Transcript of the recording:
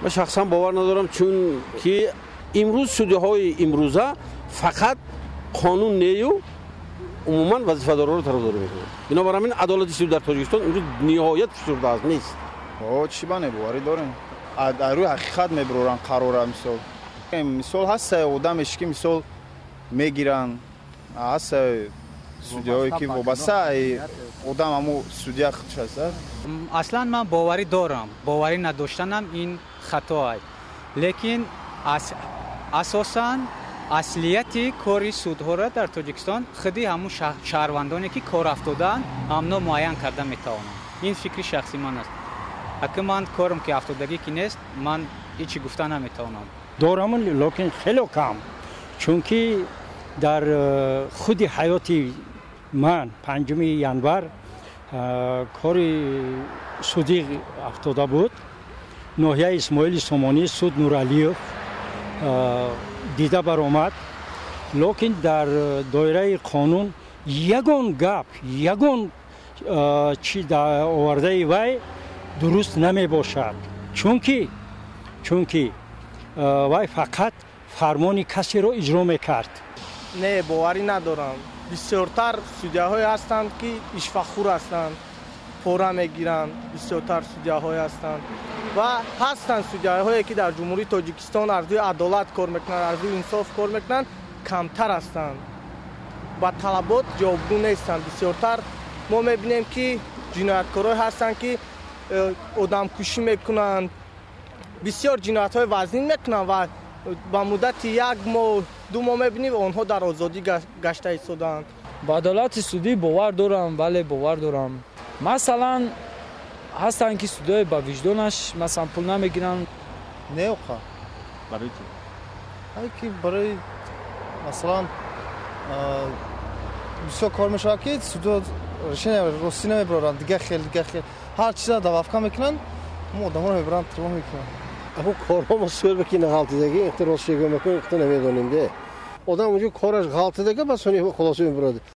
من شخصا باور ندارم چون که امروز سودی‌های امروزه فقط قانون نیو عموما وظیفه‌دارا رو طرفداری میکنه. بنابراین عدالت سود در تاجیکستان امروز نهایت فشرده است نیست. چی بانه باوری داریم؟ روی حقیقت میبرن قراره مثال هست آدمش که مثال میگیرن هست سودی‌هایی که وابسته آدم همو سودی خودش هست. اصلا من باوری دارم. باوری نداشتنم این خطا است. لیکن اساساً اصلیتی کاری سودها را در تاجیکستان خودی همون شهروندانی که کار افتادن امنا معین کرده میتوانند. این فکری شخصی من است. اگه من کارم که افتادگی کی نیست من هیچی گفتن نمیتوانم. دارم لیکن خیلی کم چون که در خود حیاتی من 5 ینور کاری سودی افتاده بود. ناحیه اسماعیل سامانی سود نورعلیوف دیده برآمد. لیکن در دایره قانون یگان گپ یگان چی در آورده وی درست نمی باشد چون که وی فقط فرمان کسی رو اجرا میکرد. نه باوری ندارم. بسیارتر سودی‌هایی هستند که اشفاخور هستند، پورا میگیرند. بسیارتر سودی‌هایی هستند و هستند سودی‌هایی که در جمهوری تاجیکستان ارزوی عدالت کار میکنند، ارزوی انصاف کار میکنند، کمتر هستند. با طلبات جوابگو نیستند. بسیارتر ما میبینیم که جنایتکارایی هستند که آدم کشی میکنند، بسیار جنایت‌های وزین میکنند و با مدت 1 ماه 2 ماه میبینیم آنها در آزادی گشته ایستادند. با عدالت سودی باور دارم، ولی باور دارم مثلا هستن که سودای با وجدانش مثلا پول نمیگیرن. نه اوقا برای که برای مثلا بسیار کار میشه که سودا روسی نمیبرن دیگه خیلی هر چیزا دوافکا میکنن آدم‌ها رو میبرن تمام میکنن. اما کارها مسئول بکنه غلطیدگی اختراع شیگه میکنه اختراع نمیدونیم ده آدم اونجا کارش غلطیدگی بس اونی خلاصی میبرد.